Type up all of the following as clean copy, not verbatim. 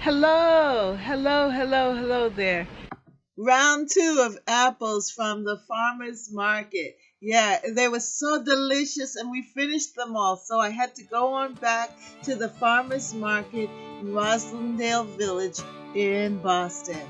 Hello, hello, hello, hello there. Round two of apples from the farmer's market. Yeah, they were so delicious and we finished them all. So I had to go on back to the farmer's market in Roslindale Village in Boston.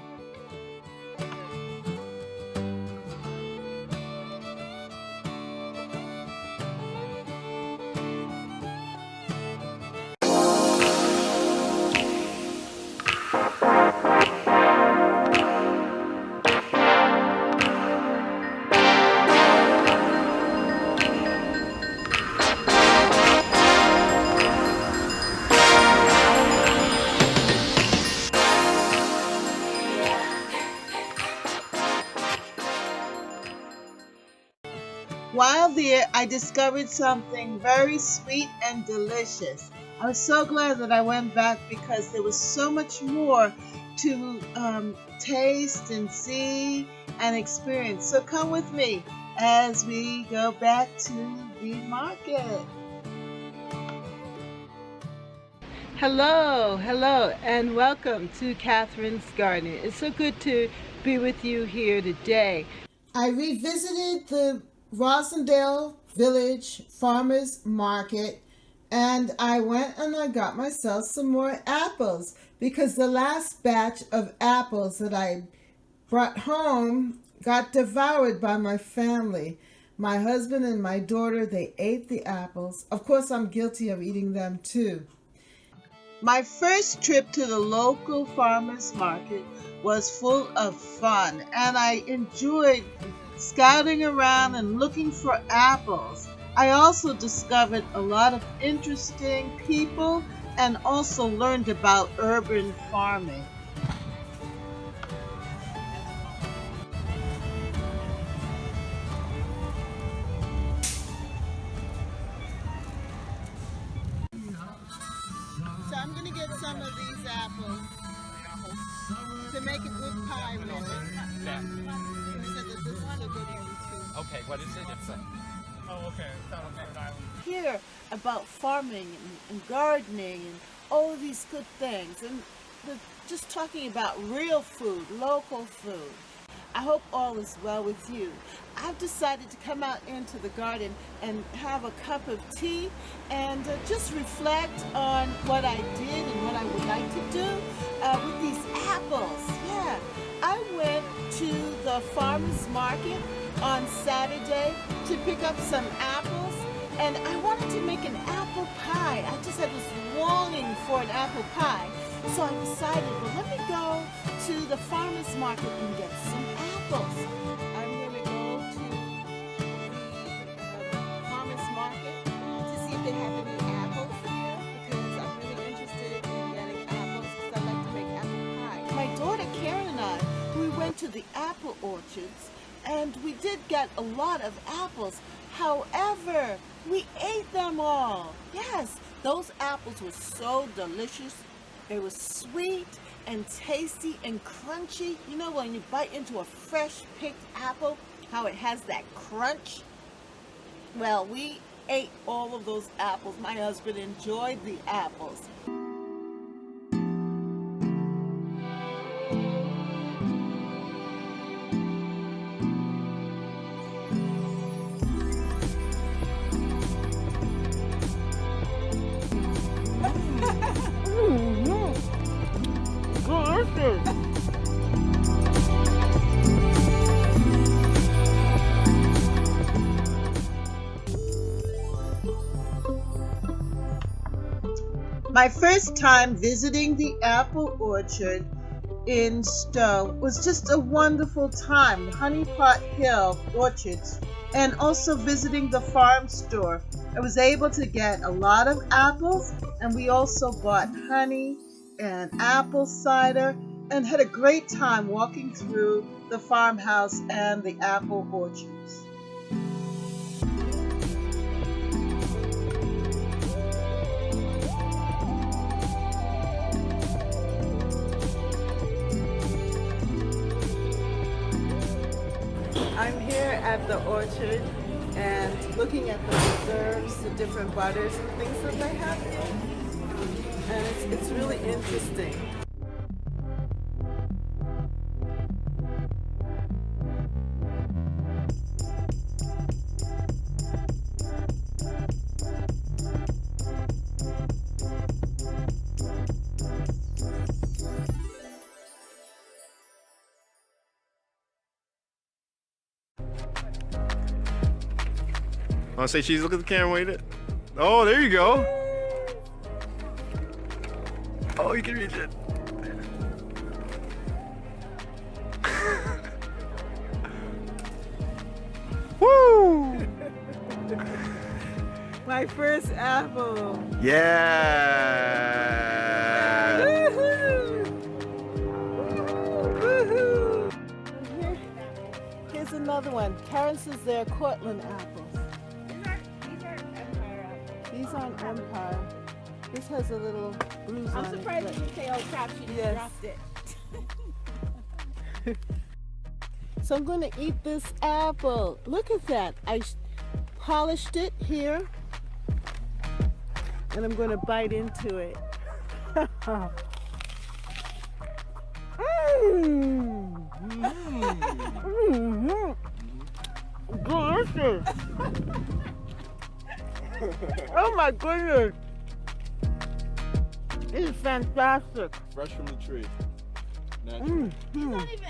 While there, I discovered something very sweet and delicious. I was so glad that I went back because there was so much more to taste and see and experience. So come with me as we go back to the market. Hello, hello, and welcome to Catherine's Garden. It's so good to be with you here today. I revisited the Rosendale Village Farmers Market and I went and I got myself some more apples because the last batch of apples that I brought home got devoured by my family. My husband and my daughter, they ate the apples. Of course, I'm guilty of eating them too. My first trip to the local farmers market was full of fun, and I enjoyed scouting around and looking for apples. I also discovered a lot of interesting people and also learned about urban farming. So I'm going to get some of these apples to make a good pie with it. Yeah. He said that this is a good one too. Okay, what is it? It's a. Oh, okay. It's not on Rhode Island. Hear about farming and gardening and all of these good things, and just talking about real food, local food. I hope all is well with you. I've decided to come out into the garden and have a cup of tea and just reflect on what I did and what I would like to do with these apples. Yeah, I went to the farmer's market on Saturday to pick up some apples, and I wanted to make an apple pie. I just had this longing for an apple pie. So I decided, well, let me go to the farmer's market and get some apples. I'm going to go to the farmer's market to see if they have any apples there because I'm really interested in getting apples because I like to make apple pie. My daughter Karen and I, we went to the apple orchards and we did get a lot of apples. However, we ate them all. Yes, those apples were so delicious. It was sweet and tasty and crunchy. You know when you bite into a fresh picked apple, how it has that crunch? Well, we ate all of those apples. My husband enjoyed the apples. Delicious. My first time visiting the apple orchard in Stowe was just a wonderful time. Honeypot Hill Orchards, and also visiting the farm store. I was able to get a lot of apples, and we also bought honey and apple cider and had a great time walking through the farmhouse and the apple orchards. I'm here at the orchard and looking at the preserves, the different butters and things that they have here. And it's really interesting. Oh, say cheese. Look at the camera. Wait it. Oh, there you go. Oh, you can reach it. Woo! My first apple. Yeah. Woohoo! Woohoo! Here's another one. Karen says they're Cortland apples. These aren't Empire. This has a little bruise on it. I'm surprised you didn't say, oh crap, she just dropped it. So I'm going to eat this apple. Look at that. I polished it here. And I'm going to bite into it. Delicious. Oh my goodness. This is fantastic. Fresh from the tree. He's not even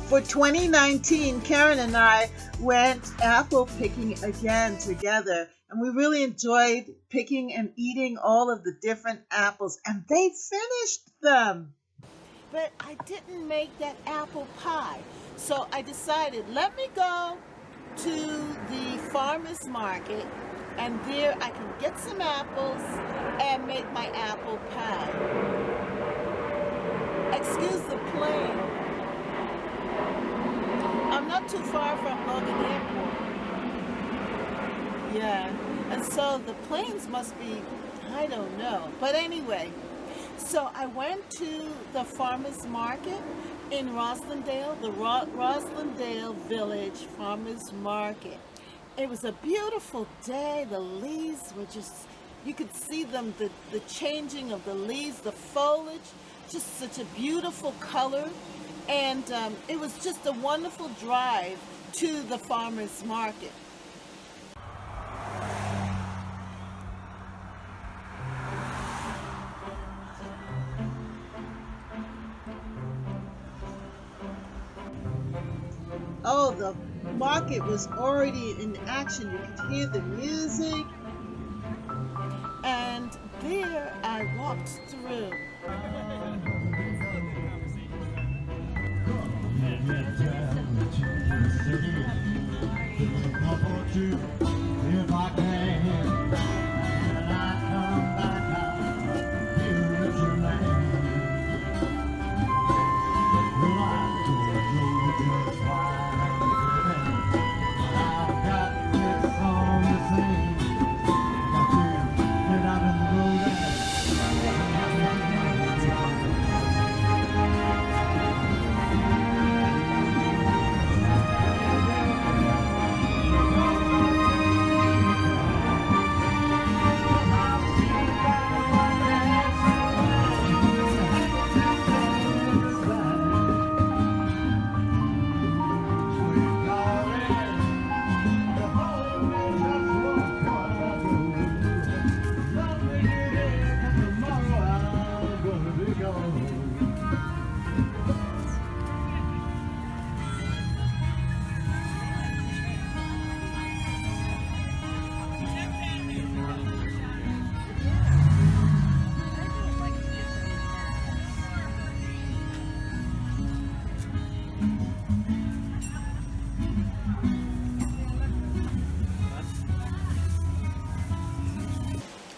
For 2019, Karen and I went apple picking again together, and we really enjoyed picking and eating all of the different apples, and they finished them. But I didn't make that apple pie, so I decided, let me go to the farmer's market, and there I can get some apples and make my apple pie. Excuse the plane. I'm not too far from Logan Airport. Yeah, and so the planes must be, I don't know. But anyway, so I went to the farmer's market in Roslindale, the Roslindale Village Farmer's Market. It was a beautiful day. The leaves were just, you could see them, the changing of the leaves, the foliage, just such a beautiful color. And it was just a wonderful drive to the farmer's market. Oh, the market was already in action. You could hear the music. And there I walked through. If I can, and I come back out, nutritionally. Well, I don't know just why, I've got this song to sing. Got to get out on the road and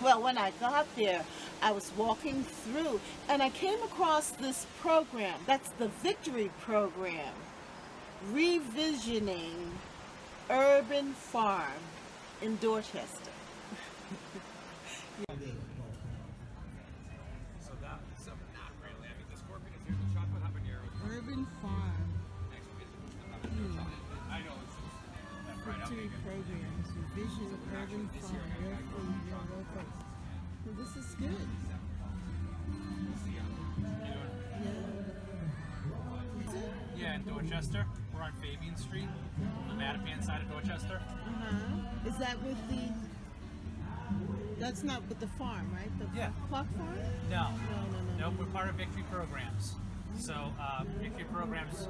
Well, when I got there, I was walking through and I came across this program. That's the Victory Program, Revisioning Urban Farm in Dorchester. Not really. I mean, the scorpion is here, the chocolate habanero. Urban Farm. I know that's right. Victory Programs, Revision Urban Farm, real food, real local. Well, this is good. Yeah, in Dorchester. We're on Fabian Street, on the Mattapan side of Dorchester. Is that with the That's not with the farm, right? The Yeah. clock farm? No. No. Nope, we're part of Victory Programs. So Victory Programs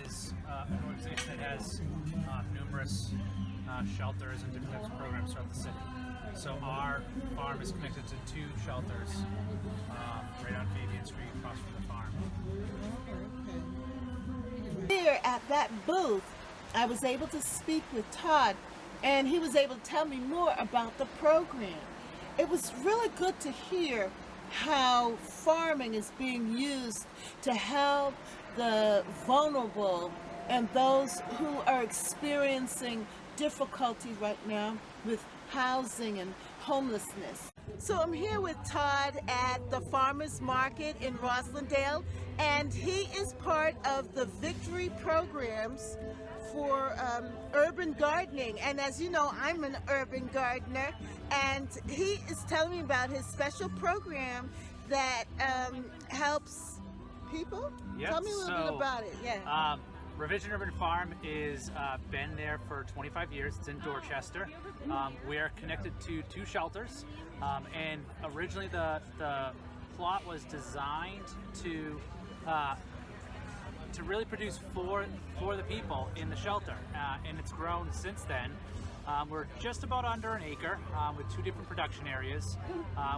is an organization that has numerous shelters and different types of programs throughout the city. So our farm is connected to 2 shelters right on Fabian Street across from the farm. Here at that booth, I was able to speak with Todd, and he was able to tell me more about the program. It was really good to hear how farming is being used to help the vulnerable and those who are experiencing difficulty right now with housing and homelessness. So I'm here with Todd at the Farmers Market in Roslindale, and he is part of the Victory Programs for urban gardening. And as you know, I'm an urban gardener, and he is telling me about his special program that helps people. Yep, Tell me a little bit about it. Yeah. Revision Urban Farm is been there for 25 years. It's in Dorchester. We are connected to 2 shelters, and originally the plot was designed to really produce for the people in the shelter, and it's grown since then. We're just about under an acre with 2 different production areas.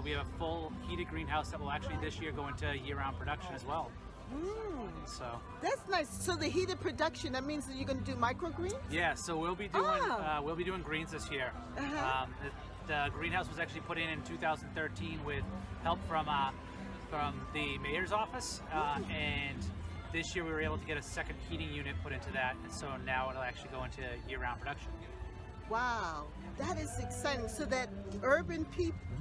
We have a full heated greenhouse that will actually this year go into year-round production as well. So That's nice. So the heated production, that means that you're going to do microgreens? yeah, so we'll be doing greens this year. The greenhouse was actually put in 2013 with help from the mayor's office, and this year we were able to get a second heating unit put into that, and so now it'll actually go into year-round production. Wow, that is exciting. So that urban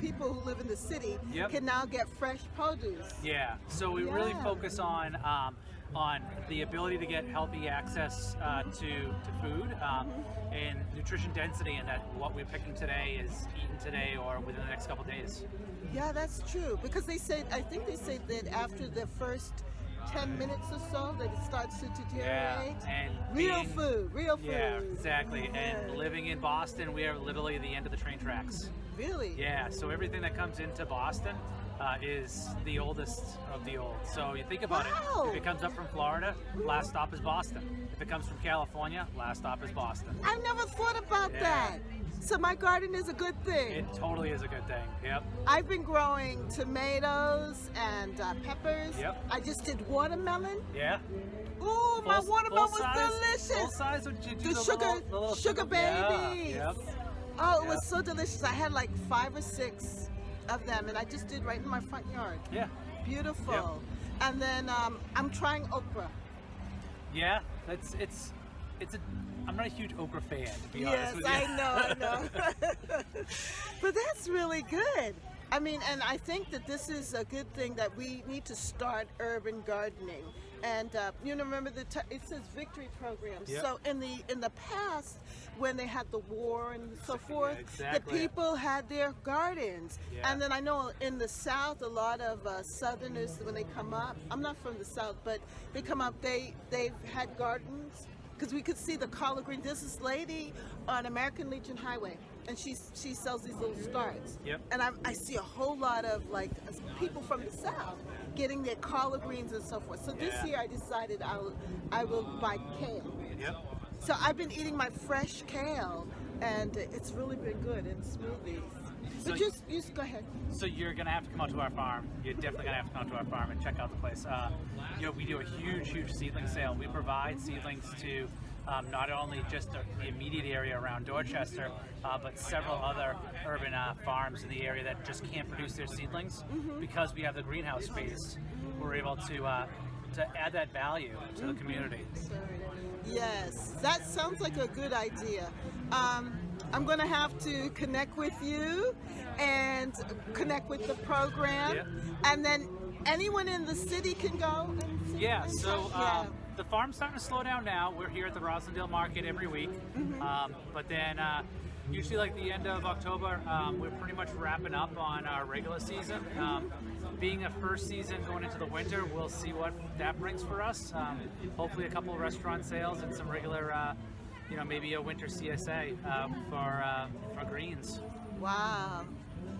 people who live in the city Yep. can now get fresh produce. Yeah, so we really Yeah. focus on the ability to get healthy access to food and nutrition density, and that what we're picking today is eaten today or within the next couple of days. Yeah, that's true. Because I think they say that after the first 10 minutes or so that it starts to deteriorate. and real being- food. Yeah, exactly. And Yeah. living in Boston, we are literally the end of the train tracks. Really? Yeah, so everything that comes into Boston is the oldest of the old. So you think about Wow. it. If it comes up from Florida, last stop is Boston. If it comes from California, last stop is Boston. I never thought about Yeah. that. So my garden is a good thing. It totally is a good thing. Yep. I've been growing tomatoes and peppers. Yep. I just did watermelon. Yeah. Ooh, my watermelon was Full delicious. size? Or did you do The little sugar babies. Yeah. Yep. Oh, it Yeah. was so delicious. I had like 5 or 6 of them, and I just did right in my front yard. Yeah. Beautiful. And then I'm trying okra. Yeah. I'm not a huge okra fan, to be honest Yes, with you. I know. But that's really good. I mean, and I think that this is a good thing that we need to start urban gardening. And remember it says Victory Programs. Yep. So in the past, when they had the war and so forth, exactly. the people had their gardens. Yeah. And then I know in the South, a lot of Southerners, when they come up, I'm not from the South, but they come up, they've had gardens. Because we could see the collard green. There's this lady on American Legion Highway, and she sells these little starts. Yep. And I see a whole lot of like people from the South getting their collard greens and so forth. So this Yeah. year I decided I will buy kale. Yep. So I've been eating my fresh kale, and it's really been good in smoothies. So But just go ahead. So you're gonna have to come out to our farm. You're definitely gonna have to come out to our farm and check out the place. We do a huge seedling sale. We provide seedlings to not only just the immediate area around Dorchester, but several other urban farms in the area that just can't produce their seedlings because we have the greenhouse space. We're able to add that value to the community. Yes, that sounds like a good idea. I'm going to have to connect with you and connect with the program, Yeah. and then anyone in the city can go. And Yeah, so Yeah. the farm's starting to slow down now. We're here at the Roslindale Market every week, but then usually like the end of October, we're pretty much wrapping up on our regular season. Being a first season going into the winter, we'll see what that brings for us. Hopefully a couple of restaurant sales and some regular, maybe a winter CSA for greens. Wow,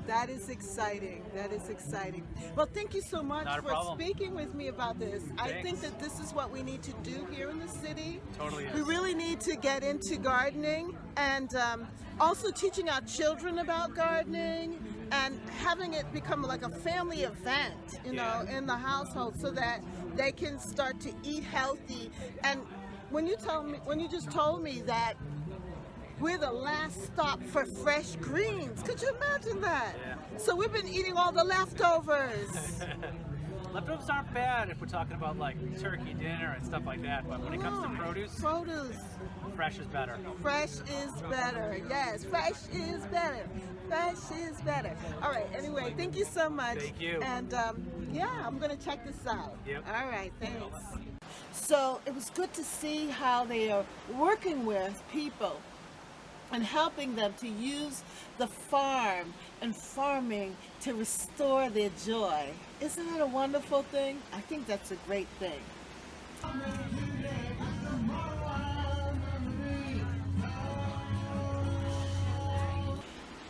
That is exciting. That is exciting. Well, thank you so much Not a for problem. speaking with me about this. I think Thanks. that this is what we need to do here in the city. Totally is. We really need to get into gardening and also teaching our children about gardening and having it become like a family event, you know, in the household so that they can start to eat healthy. And when you just told me that we're the last stop for fresh greens. Could you imagine that? Yeah. So we've been eating all the leftovers. Leftovers aren't bad if we're talking about like turkey dinner and stuff like that, but when it comes to produce, fresh is better. Fresh is better. Yes, fresh is better. Fresh is better. All right, anyway, thank you so much. Thank you. And yeah, I'm going to check this out. Yep. All right, thanks. So it was good to see how they are working with people and helping them to use the farm and farming to restore their joy. Isn't that a wonderful thing? I think that's a great thing.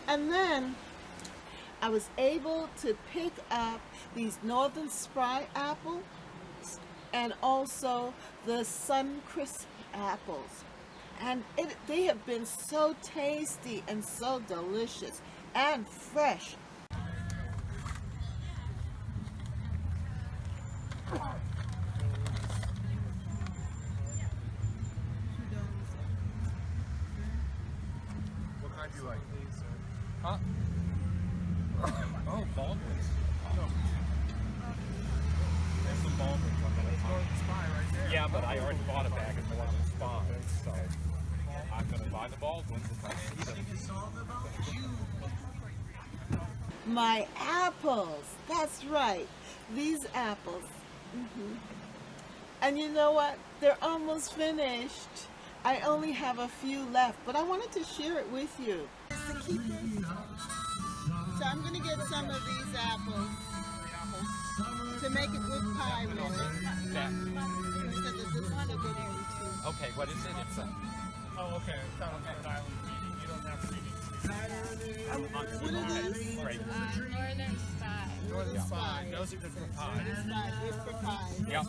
And then I was able to pick up these Northern Spry apples and also the Suncrisp apples. And they have been so tasty and so delicious and fresh. What kind do you like? Huh? Oh, Baldwin's. There's some Baldwin's on that. Northern Spy right there. Yeah, but I already bought a bag of Northern Spy, so I'm gonna buy the Baldwin's if I see them. My apples. That's right. These apples. And you know what? They're almost finished. I only have a few left, but I wanted to share it with you. So I'm going to get some of these apples to make it with pie with it. Yeah. You said that this is a good one too. Okay, what is it? It's a... Oh, okay. It's not on Rhode Island reading. You don't have reading. What are these? Great. Northern Spy. Northern Spy. Those are good for pie. Spy, good for pie. Yep. Yes.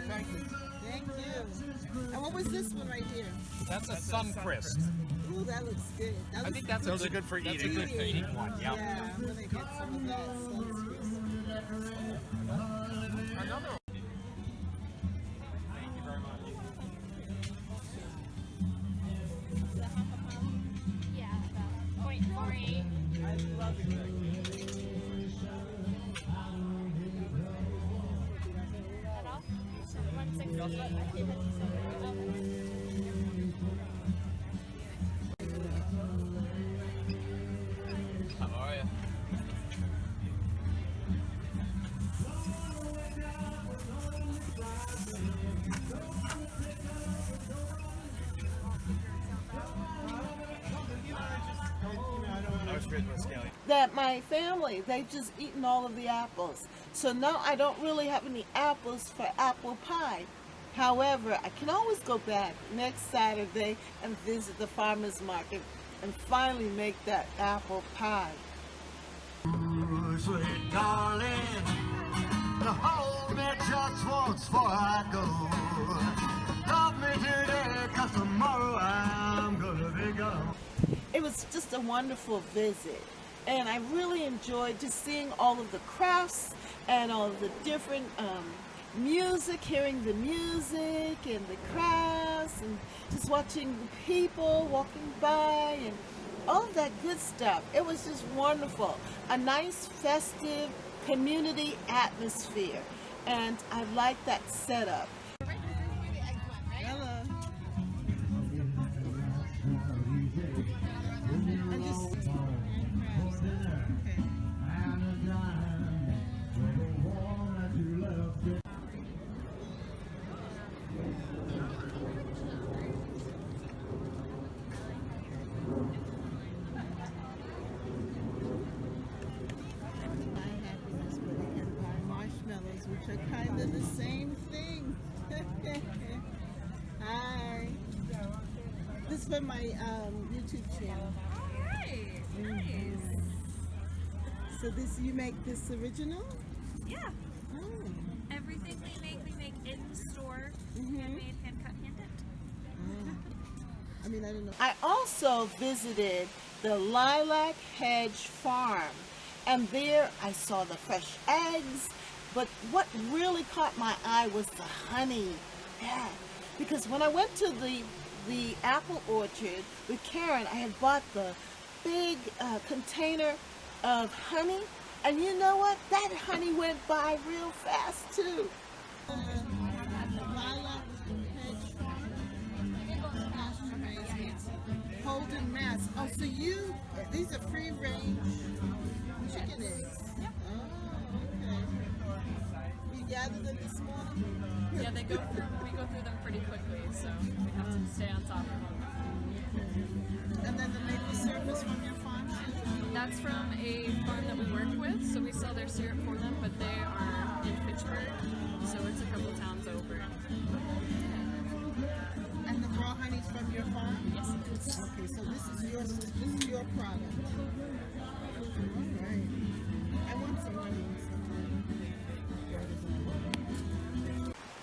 Thank you. Thank you. And what was this one right here? That's a Suncrisp. Ooh, that looks good. That I think that's Those are good for That's a eating. good for eating one, yeah. Yeah, I'm going to get some of that. Another one. Thank you very much. Yeah, about 0.48. I love it. That all? 160. How are you? I was raised with Scaly. That my family, they've just eaten all of the apples. So now I don't really have any apples for apple pie. However, I can always go back next Saturday and visit the farmer's market and finally make that apple pie. Ooh, sweet darling, hold me just once before I go. Love me today, 'cause tomorrow I'm gonna be gone. It was just a wonderful visit, and I really enjoyed just seeing all of the crafts and all of the different music, hearing the music and the crafts, and just watching the people walking by and all of that good stuff. It was just wonderful. A nice festive community atmosphere, and I like that setup. Hello. And just my happiness, but I can buy marshmallows, which are kind of the same thing. Hi. This is for my YouTube channel. All right. Nice. So this, you make this original? Yeah. Oh. Everything we make in store, handmade, hand cut, hand dipped. I mean, I don't know. I also visited the Lilac Hedge Farm, and there I saw the fresh eggs, but what really caught my eye was the honey. Yeah, because when I went to the apple orchard with Karen, I had bought the big container of honey, and you know what? That honey went by real fast too. Holden, Mass. Oh, so these are free range chicken eggs. Yep. Oh, okay. You gathered them this morning? Yeah, we go through them pretty quickly, so we have to stay on top of them. And then the maple syrup is from your farm too? That's from a farm that we work with, so we sell their syrup for them, but they are in Fitchburg, so it's a couple towns over. And the raw honey's from your farm? Yes, it is. Okay, so this is your product. All right. I want some honey.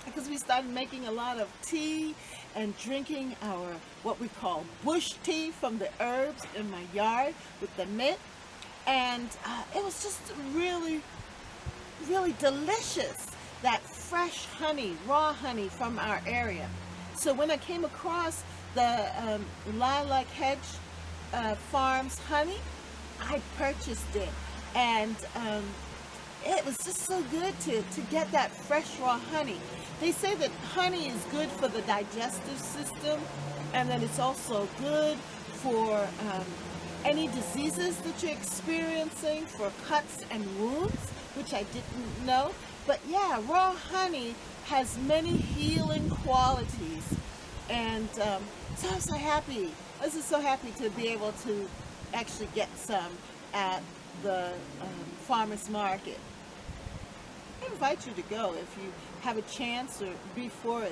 Because we started making a lot of tea and drinking our what we call bush tea from the herbs in my yard with the mint, and it was just really, really delicious. That fresh honey, raw honey from our area. So when I came across the Lilac Hedge Farms honey, I purchased it, and it was just so good to get that fresh raw honey. They say that honey is good for the digestive system, and that it's also good for any diseases that you're experiencing, for cuts and wounds, which I didn't know. But yeah, raw honey has many healing qualities, and so I'm so happy. I was just so happy to be able to actually get some at the farmers market. I invite you to go if you have a chance, or before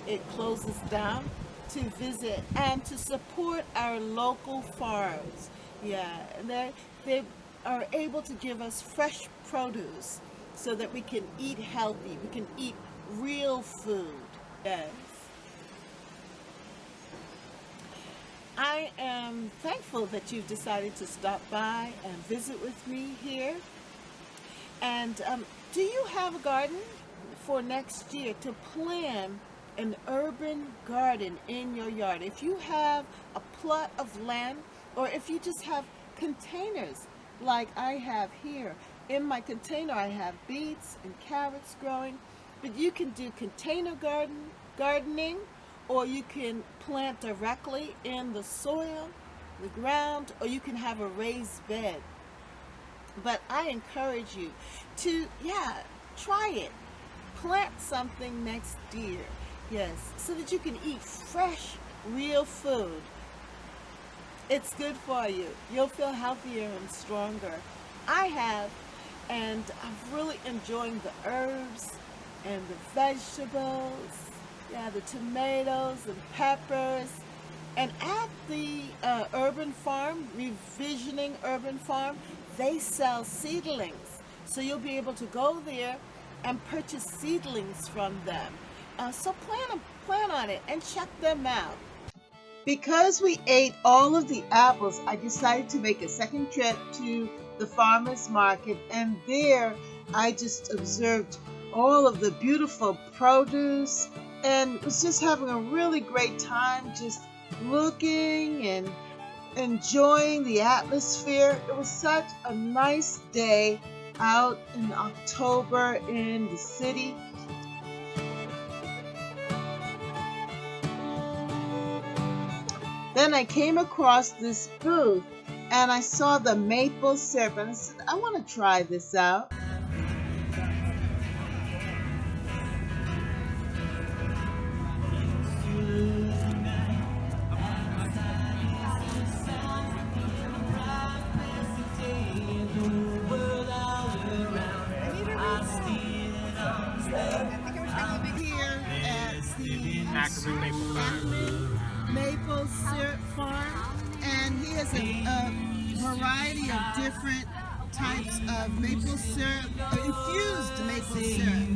it closes down, to visit and to support our local farms. Yeah, and they are able to give us fresh produce so that we can eat healthy, we can eat real food. Yes. I am thankful that you've decided to stop by and visit with me here. And do you have a garden for next year to plan an urban garden in your yard? If you have a plot of land, or if you just have containers like I have here. In my container I have beets and carrots growing, but you can do container gardening, or you can plant directly in the soil, the ground, or you can have a raised bed. But I encourage you to, try it. Plant something next year, yes, so that you can eat fresh, real food. It's good for you. You'll feel healthier and stronger. I have, and I'm really enjoying the herbs and the vegetables, the tomatoes and peppers. And at the urban farm, Revisioning Urban Farm, they sell seedlings. So you'll be able to go there and purchase seedlings from them. So plan on it and check them out. Because we ate all of the apples, I decided to make a second trip to the farmers market, and there I just observed all of the beautiful produce and was just having a really great time, just looking and enjoying the atmosphere. It was such a nice day out in October in the city. Then I came across this booth and I saw the maple syrup, and I said, I want to try this out. Maple syrup farm, and he has a variety of different types of maple syrup, infused maple syrup.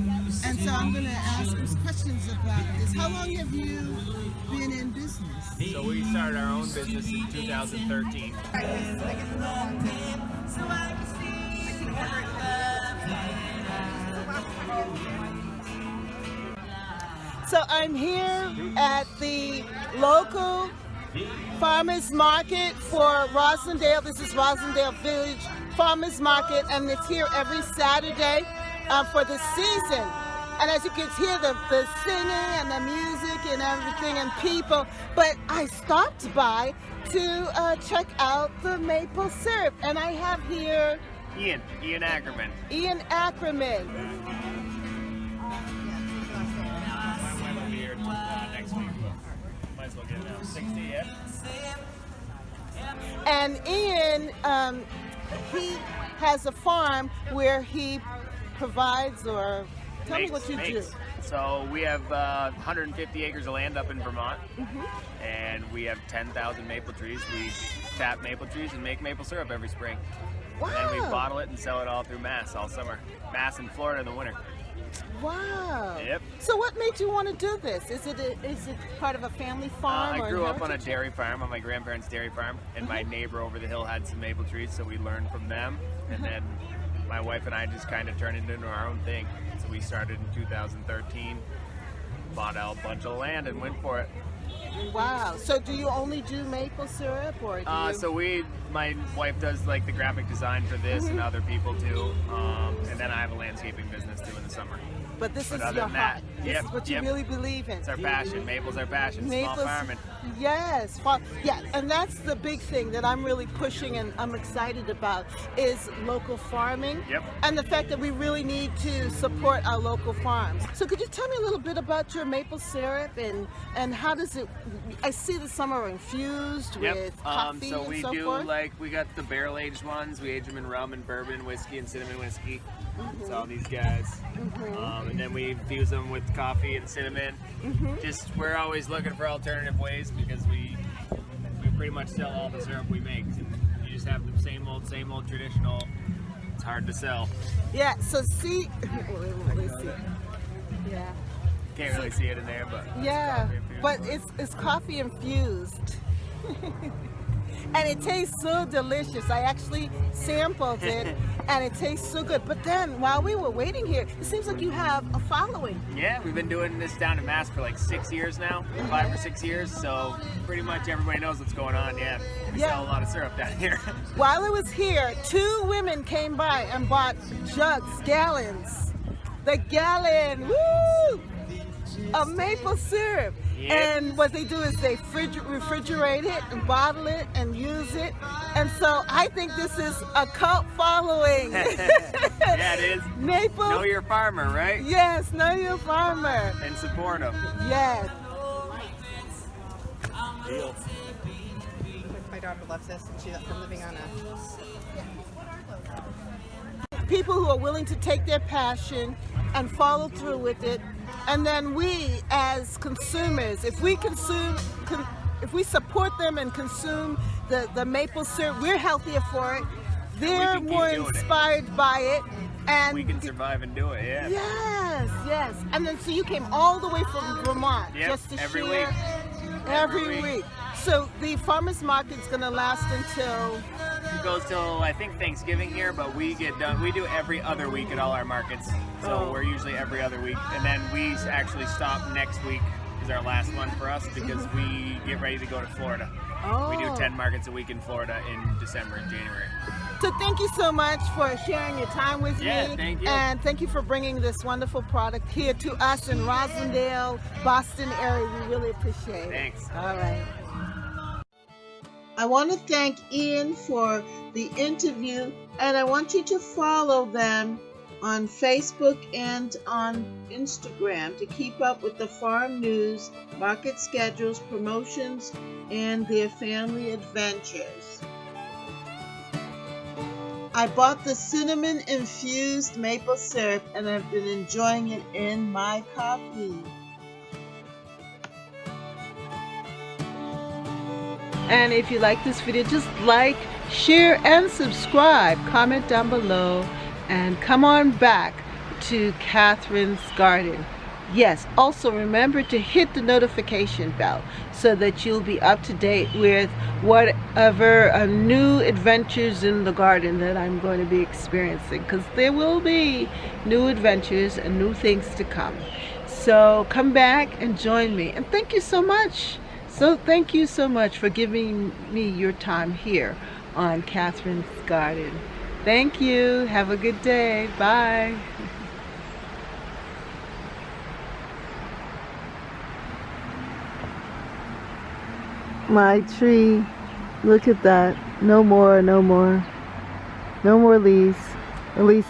And so I'm going to ask him some questions about this. How long have you been in business? So we started our own business in 2013. So I'm here at the local farmers market for Rosendale. This is Rosendale Village Farmers Market, and it's here every Saturday for the season. And as you can hear the singing and the music and everything and people, but I stopped by to check out the maple syrup, and I have here Ian Ackerman. Ian Ackerman. We'll be here next week. Might as well get it now. 60, yeah? And Ian, he has a farm where he provides, or tell me what you do. So we have 150 acres of land up in Vermont, and we have 10,000 maple trees. We tap maple trees and make maple syrup every spring. Wow. And then we bottle it and sell it all through Mass all summer. Mass and Florida in the winter. Wow. Yep. So what made you want to do this? Is it part of a family farm? I or grew up on a heritage? dairy farm, on my grandparents' dairy farm, and my neighbor over the hill had some maple trees, so we learned from them. And then my wife and I just kind of turned it into our own thing. So we started in 2013, bought a bunch of land and went for it. Wow. So do you only do maple syrup, or do you... So my wife does like the graphic design for this and other people too. And then I have a landscaping business too in the summer. But this is other your than that, heart. This is what you really believe in. It's our passion. Maple's our passion. Small Maple's- farming. Yes, well, yeah, and that's the big thing that I'm really pushing and I'm excited about is local farming. Yep. And the fact that we really need to support our local farms. So could you tell me a little bit about your maple syrup and how does it? I see that some are infused with coffee so and we so do forth. we got the barrel aged ones. We age them in rum and bourbon, whiskey, and cinnamon whiskey. It's all these guys. And then we infuse them with coffee and cinnamon. Just we're always looking for alternative ways because we pretty much sell all the syrup we make. You just have the same old traditional. It's hard to sell. Yeah. So see, let's see. Yeah. Can't really see it in there, but Yeah, it's coffee infused. but it's coffee infused. And it tastes so delicious. I actually sampled it and it tastes so good. But then while we were waiting here, it seems like you have a following. Yeah, we've been doing this down in Mass for like 6 years now, 5 or 6 years. So pretty much everybody knows what's going on. Yeah, we sell a lot of syrup down here. While I was here, 2 women came by and bought jugs, gallons. The gallon, woo! Of maple syrup. Yep. And what they do is they refrigerate it and bottle it and use it. And so I think this is a cult following. Yeah, it is. Maple. Know your farmer, right? Yes, know your farmer. And support them. Yes. Deal. My daughter loves this, and she's living on a... People who are willing to take their passion and follow through with it. And then we, as consumers, if we support them and consume the maple syrup, we're healthier for it. They're can keep more doing it. inspired by it. And We can survive and do it, yeah. yes, yes. And then so you came all the way from Vermont Yep, just to every share week. every Every week. week. So the farmers market's gonna last until It goes till I think Thanksgiving here, but we get done. We do every other week at all our markets, so we're usually every other week, and then we actually stop next week is our last one for us because we get ready to go to Florida. We do 10 markets a week in Florida in December and January. So thank you so much for sharing your time with Yeah, me. thank you. And thank you for bringing this wonderful product here to us in Rosendale, Boston area. We really appreciate it. Thanks. All right. I want to thank Ian for the interview, and I want you to follow them on Facebook and on Instagram to keep up with the farm news, market schedules, promotions, and their family adventures. I bought the cinnamon infused maple syrup and I've been enjoying it in my coffee. And if you like this video, just like, share and subscribe. Comment down below and come on back to Catherine's Garden. Yes, also remember to hit the notification bell so that you'll be up to date with whatever new adventures in the garden that I'm going to be experiencing, because there will be new adventures and new things to come. So come back and join me, and thank you so much. Thank you so much for giving me your time here on Catherine's Garden. Thank you. Have a good day. Bye. My tree, look at that. No more leaves. At least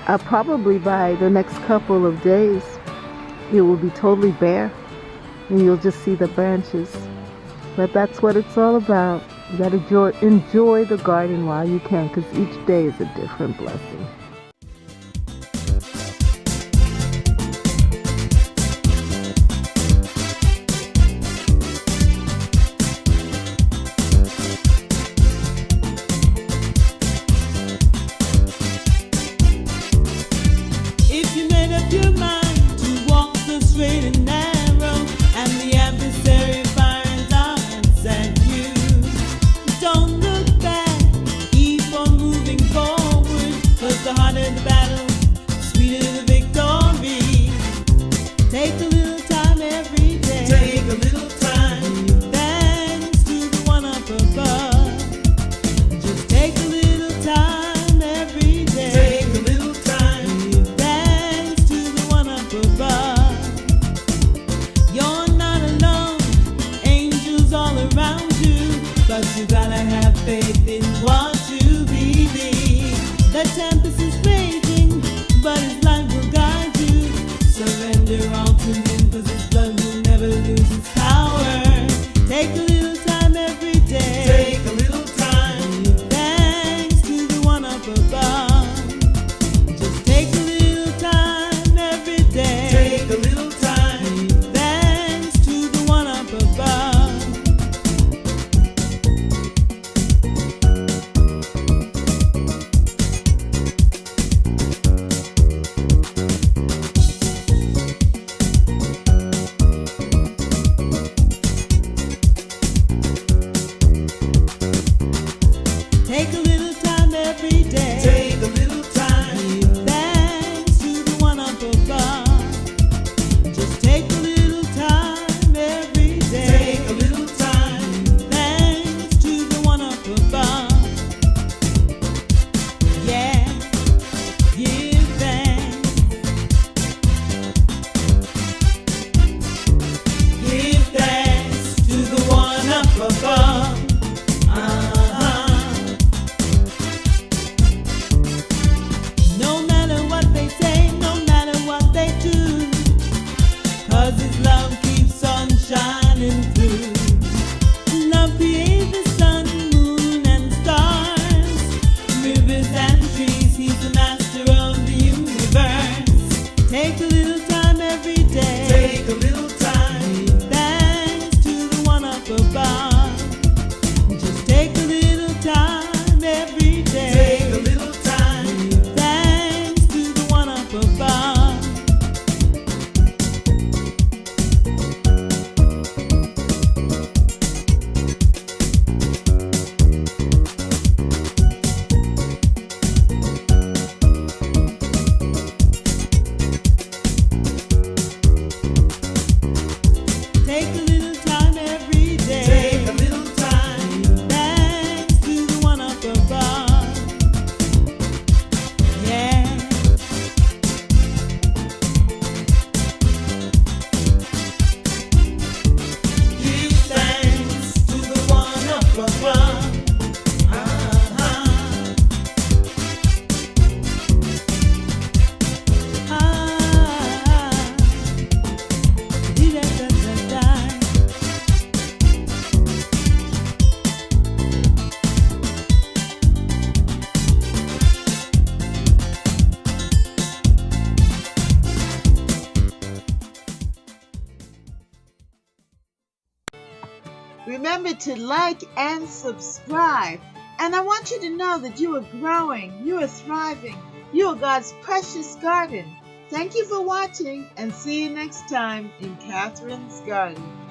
probably by the next couple of days it will be totally bare and you'll just see the branches. But that's what it's all about. You gotta enjoy the garden while you can, because each day is a different blessing. If you made up your mind to walk the straight and narrow, and the adversary finds out and sent you, don't look back, keep on moving forward, 'cause the harder the battle, sweeter the victory. Take a little time every day. Take a little time. Thanks to the one up above. Just take a little time every day. Take a little time. Thanks to the one up above. You're not alone. Angels all around you. But you gotta have faith in what you believe. The tempest is raging, but his light will guide you. Surrender all to him, 'cause his blood will never lose its power. Take a little time every day. Take a little time. Thanks to the one up above. Just take a little time every day. Take a little time. Thanks to the one up above. Take a little time every day. Take a little time. Thanks to the one up above. Just take a little time every day. Take a little time. Thanks to the one up above. Yeah, give thanks. Give thanks to the one up above. No matter what they say, no matter what they do, 'cause his love keeps on shining through. Love created the sun, moon, and stars, rivers and trees. He's the master of the universe. Take a little time every day. Take a little time. Thanks to the one up above. Just take a little time every day. Take a little time. Thanks to the one up above. Take a little time every day. Take a little time. Thanks to the one up above. Yeah. Give thanks to the one up above. Dee-da-da-da-da. Remember to like and subscribe. And I want you to know that you are growing, you are thriving, you are God's precious garden. Thank you for watching, and see you next time in Catherine's Garden.